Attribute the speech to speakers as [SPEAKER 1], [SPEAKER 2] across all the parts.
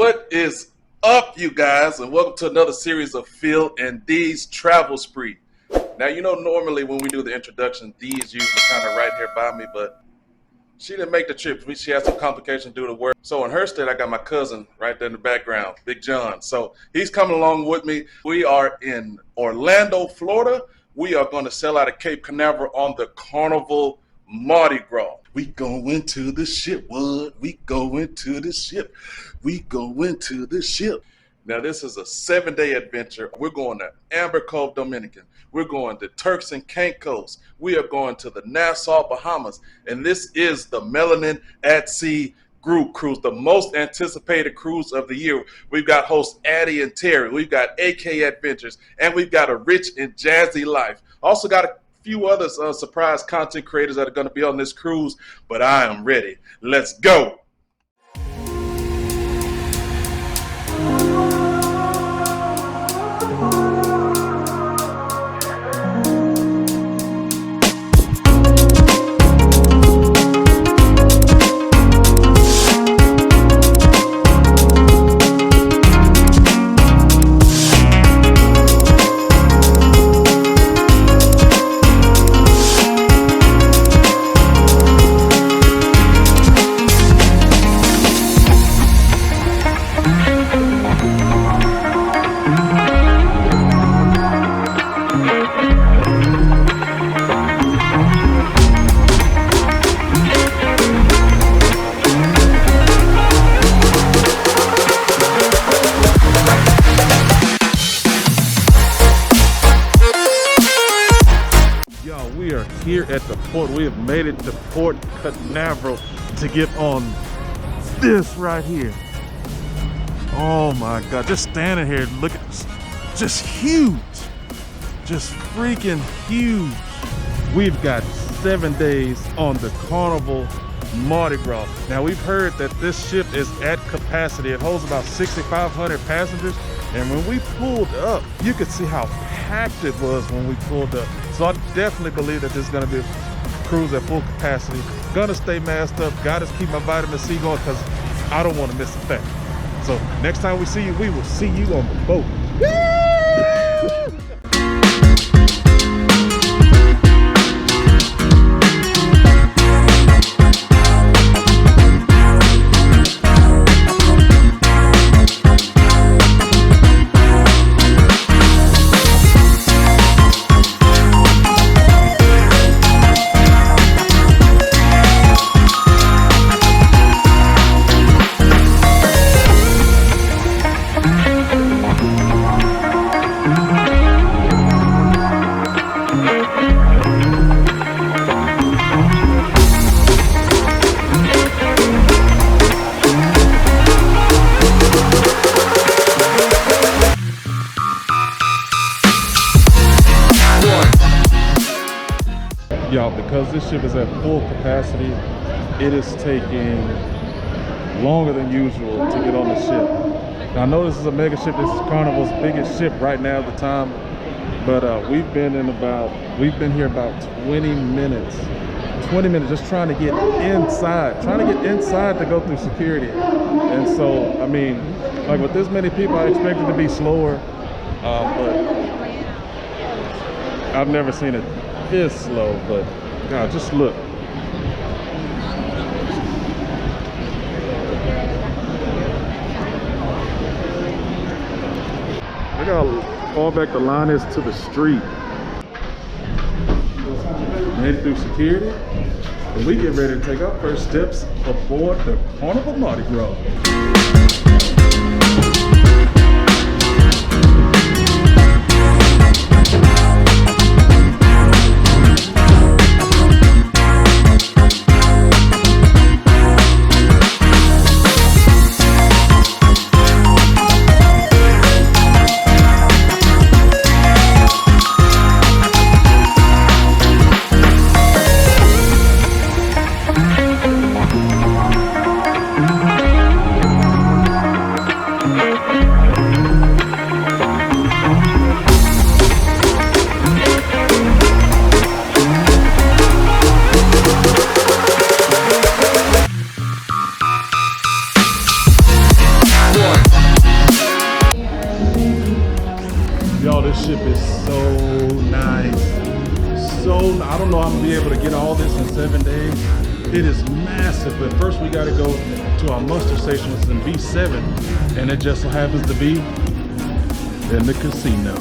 [SPEAKER 1] What is up, you guys, and welcome to another series of Phil and Dee's Travel Spree. Now, you know, normally when we do the introduction, Dee is usually kind of right here by me, but she didn't make the trip. She had some complications due to work. So in her stead, I got my cousin right there in the background, Big John. So he's coming along with me. We are in Orlando, Florida. We are going to sail out of Cape Canaveral on the Carnival Mardi Gras. We going to the ship, what? We going to the ship. We going to the ship. Now, this is a 7-day adventure. We're going to Amber Cove, Dominican. We're going to Turks and Caicos. We are going to the Nassau, Bahamas. And this is the Melanin at Sea group cruise, the most anticipated cruise of the year. We've got hosts Addie and Terry. We've got AK Adventures. And we've got a rich and jazzy life. Also got a few other surprise content creators that are going to be on this cruise. But I am ready. Let's go. Here at the port, we have made it to Port Canaveral to get on this right here. Oh my God, just standing here, look at this, just huge, just freaking huge. We've got 7 days on the Carnival Mardi Gras. Now, we've heard that this ship is at capacity. It holds about 6,500 passengers. And when we pulled up, you could see how packed it was when we pulled up. So I definitely believe that this is gonna be a cruise at full capacity. Gonna stay masked up, gotta keep my vitamin C going because I don't wanna miss a thing. So next time we see you, we will see you on the boat. Y'all, because this ship is at full capacity, it is taking longer than usual to get on the ship. Now, I know this is a mega ship. This is Carnival's biggest ship right now at the time, but we've been here about 20 minutes just trying to get inside to go through security. And so, I mean, like with this many people, I expected to be slower, but I've never seen it this slow. But God, just look. Look how far back the line is to the street. Made it through security, and we get ready to take our first steps aboard the Carnival Mardi Gras.
[SPEAKER 2] be able to get all this in 7 days. It is massive, but first we got to go to our muster station, which is in B7, and it just so happens to be in the casino.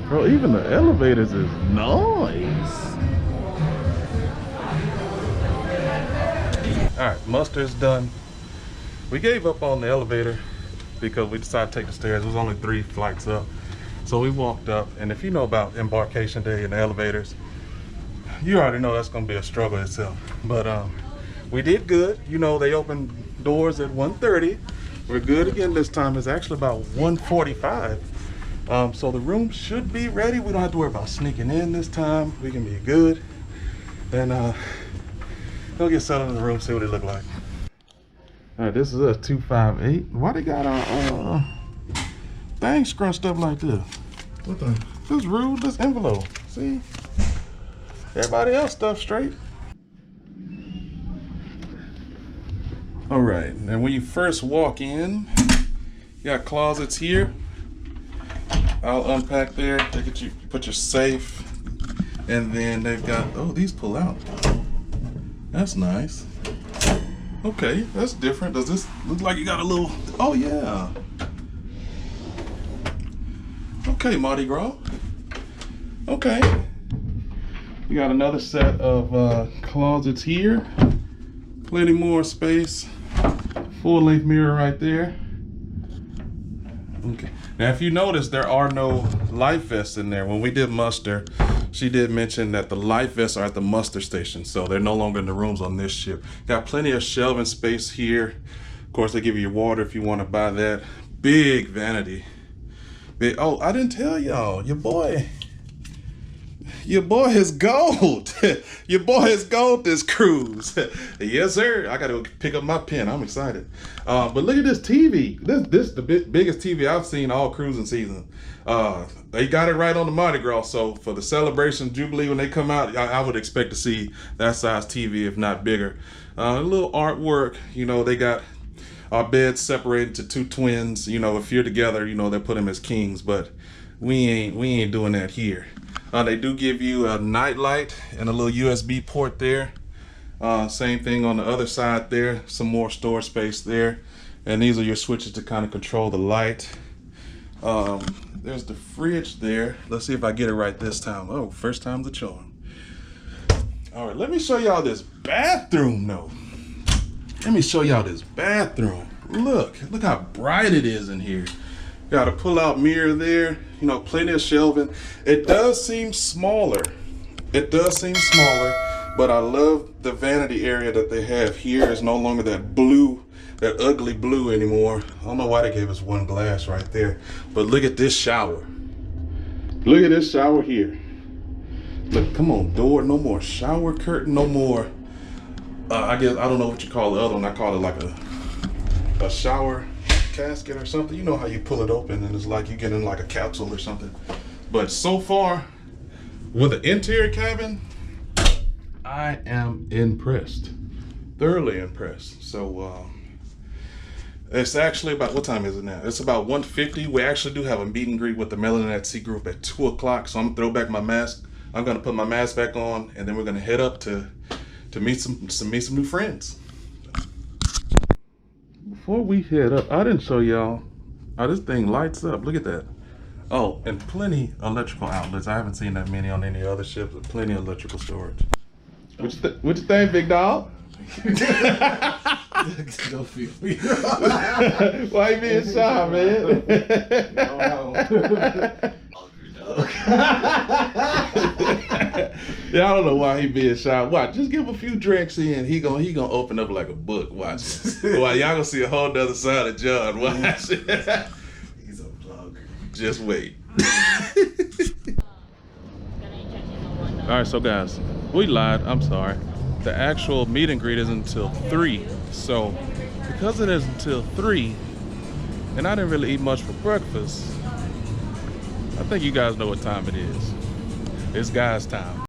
[SPEAKER 2] Bro, even the elevators is nice. All right, muster is done. We gave up on the elevator because we decided to take the stairs. It was only 3 flights up. So we walked up, and if you know about Embarkation Day and the elevators, you already know that's gonna be a struggle itself. But we did good. You know, they opened doors at 1:30. We're good again this time. It's actually about 1:45. So the room should be ready. We don't have to worry about sneaking in this time. We can be good. And go get settled in the room, see what it look like. All right, this is a 258. Why they got our thing scrunched up like this? What the? This rude, this envelope. See? Everybody else stuff straight. All right, and when you first walk in, you got closets here. I'll unpack there, you put your safe, and then they've got, oh, these pull out. That's nice. Okay, that's different. Does this look like you got a little, oh yeah. Okay, Mardi Gras. Okay. You got another set of closets here. Plenty more space. Full length mirror right there. Okay. Now, if you notice, there are no life vests in there. When we did muster, she did mention that the life vests are at the muster station, so they're no longer in the rooms on this ship. Got plenty of shelving space here. Of course, they give you your water if you want to buy that. Big vanity. Big. Oh, I didn't tell y'all. Your boy is gold. Your boy is gold this cruise. Yes, sir. I got to pick up my pen. I'm excited. But look at this TV. This is the biggest TV I've seen all cruising season. They got it right on the Mardi Gras. So for the celebration Jubilee, when they come out, I would expect to see that size TV, if not bigger. A little artwork. You know, they got our beds separated to 2 twins. You know, if you're together, you know, they put them as kings. But we ain't doing that here. They do give you a night light and a little USB port there. Same thing on the other side there. Some more storage space there. And these are your switches to kind of control the light. There's the fridge there. Let's see if I get it right this time. Oh, first time's a charm. All right, let me show y'all this bathroom though. Let me show y'all this bathroom. Look how bright it is in here. Got a pull-out mirror there, you know, plenty of shelving. It does seem smaller. It does seem smaller, but I love the vanity area that they have here. It's no longer that blue, that ugly blue anymore. I don't know why they gave us one glass right there, but look at this shower. Look at this shower here. Look, come on, door, no more shower curtain, no more, I guess, I don't know what you call the other one. I call it like a shower casket or something. You know how you pull it open and it's like you get in like a capsule or something. But so far with the interior cabin, I am impressed, thoroughly impressed. So it's actually about, what time is it now? It's about 1:50. We actually do have a meet and greet with the Melanin at Sea group at 2 o'clock. So I'm gonna throw back my mask. I'm gonna put my mask back on, and then we're gonna head up to meet some new friends. Before we head up, I didn't show y'all how this thing lights up. Look at that. Oh, and plenty electrical outlets. I haven't seen that many on any other ships, but plenty of electrical storage. What you think, big dog?
[SPEAKER 3] Go feel me.
[SPEAKER 2] Why you being shy, man?
[SPEAKER 3] No.
[SPEAKER 2] Yeah, I don't know why he being shy. Watch, just give him a few drinks in. He gonna open up like a book. Watch. Well, y'all gonna see a whole nother side of John. Watch.
[SPEAKER 3] He's a vlogger.
[SPEAKER 2] Just wait. All right, so guys, we lied. I'm sorry. The actual meet and greet is until 3. So because it is until 3, and I didn't really eat much for breakfast, I think you guys know what time it is. It's guys' time.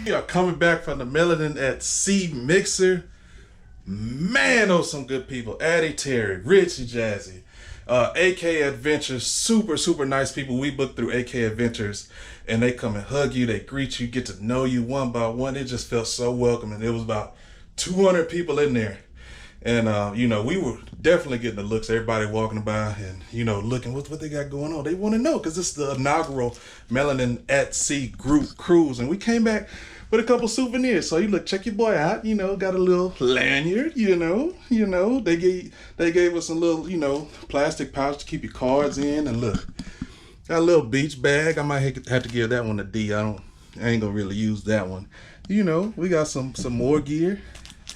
[SPEAKER 2] We are coming back from the Melanin at Sea Mixer. Man, those some good people. Addie Terry, Richie Jazzy, AK Adventures, super nice people. We booked through AK Adventures, and they come and hug you, they greet you, get to know you one by one. It just felt so welcoming. There was about 200 people in there. And, you know, we were definitely getting the looks. Everybody walking by and, you know, looking what they got going on. They want to know because it's the inaugural Melanin at Sea group cruise. And we came back with a couple souvenirs. So you look, check your boy out, you know, got a little lanyard, you know, they gave us a little, you know, plastic pouch to keep your cards in. And look, got a little beach bag. I might have to give that one a D. I ain't gonna really use that one. You know, we got some more gear.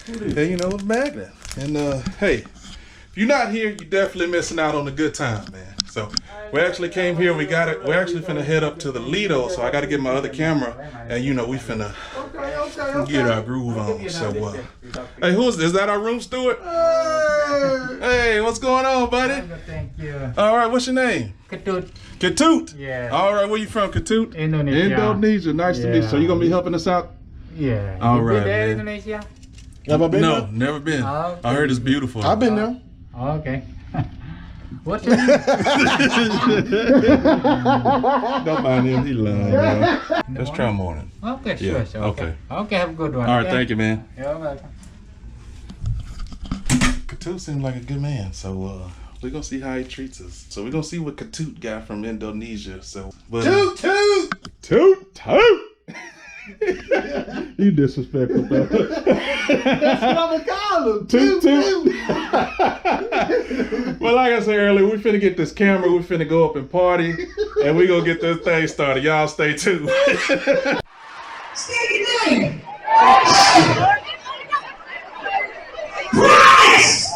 [SPEAKER 2] And, you know, a magnet. And hey, if you're not here, you're definitely missing out on a good time, man. So we actually came here and we got it. We're actually finna head up to the Lido, so I got to get my other camera, and you know we finna get our groove on. So hey, is that our room steward? Hey, what's going on, buddy?
[SPEAKER 4] Thank you.
[SPEAKER 2] All right, what's your name?
[SPEAKER 4] Ketut.
[SPEAKER 2] Ketut.
[SPEAKER 4] Yeah.
[SPEAKER 2] All right, where you from, Ketut?
[SPEAKER 4] Indonesia.
[SPEAKER 2] Indonesia. Nice to meet you. So you gonna be helping us out?
[SPEAKER 4] Yeah.
[SPEAKER 2] All
[SPEAKER 4] You
[SPEAKER 2] right,
[SPEAKER 4] been there,
[SPEAKER 2] man.
[SPEAKER 4] Indonesia?
[SPEAKER 3] Have I been
[SPEAKER 2] No,
[SPEAKER 3] there?
[SPEAKER 2] never been.
[SPEAKER 4] Oh, okay.
[SPEAKER 2] I heard it's beautiful.
[SPEAKER 3] I've been there.
[SPEAKER 4] Oh, okay. What's your name?
[SPEAKER 2] Don't mind him, he lying. Let's try morning.
[SPEAKER 4] Okay,
[SPEAKER 2] Yeah,
[SPEAKER 4] sure.
[SPEAKER 2] okay.
[SPEAKER 4] Okay, have a good one.
[SPEAKER 2] All right,
[SPEAKER 4] okay?
[SPEAKER 2] thank you, man.
[SPEAKER 4] You're welcome.
[SPEAKER 2] Ketut seems like a good man, so we're gonna see how he treats us. So we're gonna see what Ketut got from Indonesia. So, but,
[SPEAKER 3] Toot toot!
[SPEAKER 2] toot toot. You disrespectful, though.
[SPEAKER 3] That's what I'm gonna call him.
[SPEAKER 2] Toot toot. Well, like I said earlier, we finna get this camera. We finna go up and party, and we gonna get this thing started. Y'all stay tuned.
[SPEAKER 5] Say your name. Gras!